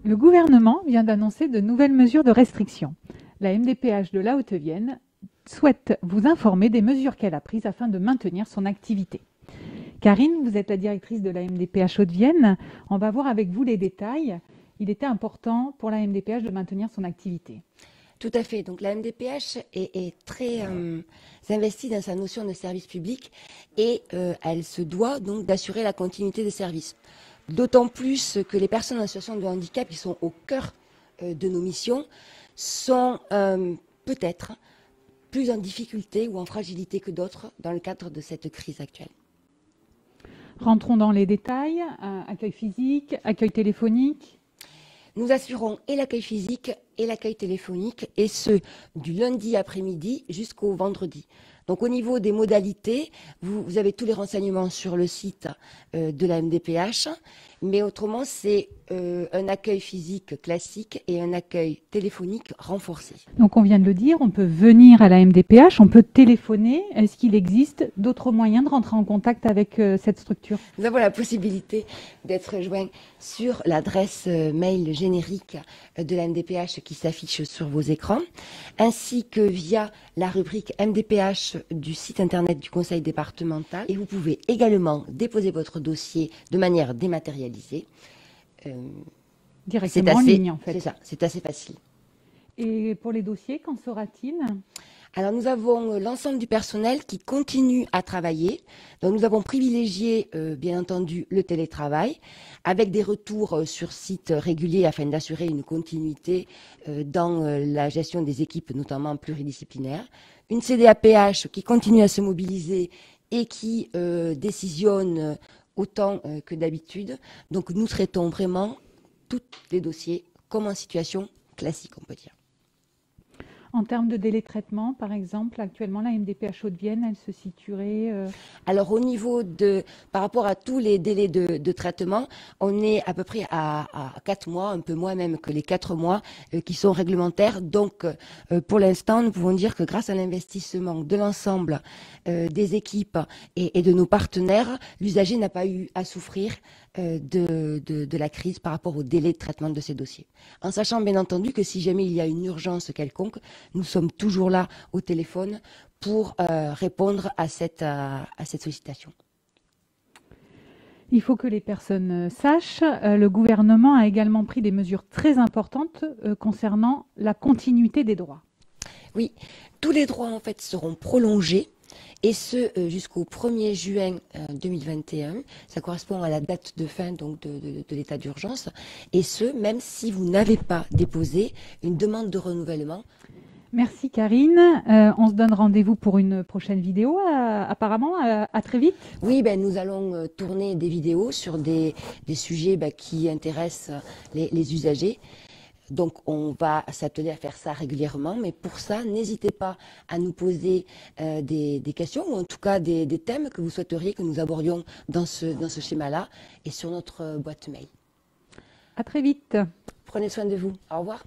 Le gouvernement vient d'annoncer de nouvelles mesures de restriction. La MDPH de la Haute-Vienne souhaite vous informer des mesures qu'elle a prises afin de maintenir son activité. Karine, vous êtes la directrice de la MDPH Haute-Vienne. On va voir avec vous les détails. Il était important pour la MDPH de maintenir son activité. Tout à fait. Donc la MDPH est très investie dans sa notion de service public et elle se doit donc d'assurer la continuité des services. D'autant plus que les personnes en situation de handicap qui sont au cœur de nos missions sont peut-être plus en difficulté ou en fragilité que d'autres dans le cadre de cette crise actuelle. Rentrons dans les détails. Accueil physique, accueil téléphonique. Nous assurons et l'accueil physique et l'accueil téléphonique, et ce, du lundi après-midi jusqu'au vendredi. Donc au niveau des modalités, vous avez tous les renseignements sur le site de la MDPH, mais autrement c'est un accueil physique classique et un accueil téléphonique renforcé. Donc on vient de le dire, on peut venir à la MDPH, on peut téléphoner. Est-ce qu'il existe d'autres moyens de rentrer en contact avec cette structure? Nous avons la possibilité d'être joints sur l'adresse mail générique de la MDPH qui s'affiche sur vos écrans, ainsi que via la rubrique MDPH du site internet du conseil départemental. Et vous pouvez également déposer votre dossier de manière dématérialisée. Directement en ligne, en fait. C'est ça, c'est assez facile. Et pour les dossiers, qu'en sera-t-il? Alors nous avons l'ensemble du personnel qui continue à travailler. Donc nous avons privilégié bien entendu le télétravail avec des retours sur site réguliers afin d'assurer une continuité dans la gestion des équipes, notamment pluridisciplinaires. Une CDAPH qui continue à se mobiliser et qui décisionne autant que d'habitude. Donc nous traitons vraiment tous les dossiers comme en situation classique, on peut dire. En termes de délai de traitement, par exemple, actuellement, la MDPH Haute-Vienne, elle se situerait... Alors, au niveau par rapport à tous les délais de traitement, on est à peu près à 4 mois, un peu moins même que les 4 mois qui sont réglementaires. Donc, pour l'instant, nous pouvons dire que grâce à l'investissement de l'ensemble des équipes et de nos partenaires, l'usager n'a pas eu à souffrir de la crise par rapport au délai de traitement de ces dossiers. En sachant bien entendu que si jamais il y a une urgence quelconque, nous sommes toujours là au téléphone pour répondre à cette sollicitation. Il faut que les personnes sachent, le gouvernement a également pris des mesures très importantes concernant la continuité des droits. Oui, tous les droits en fait seront prolongés. Et ce, jusqu'au 1er juin 2021, ça correspond à la date de fin donc, de l'état d'urgence, et ce, même si vous n'avez pas déposé une demande de renouvellement. Merci Karine, on se donne rendez-vous pour une prochaine vidéo, apparemment, à très vite. Oui, nous allons tourner des vidéos sur des sujets qui intéressent les usagers. Donc, on va s'atteler à faire ça régulièrement, mais pour ça, n'hésitez pas à nous poser des questions, ou en tout cas des thèmes que vous souhaiteriez que nous abordions dans ce schéma-là et sur notre boîte mail. À très vite. Prenez soin de vous. Au revoir.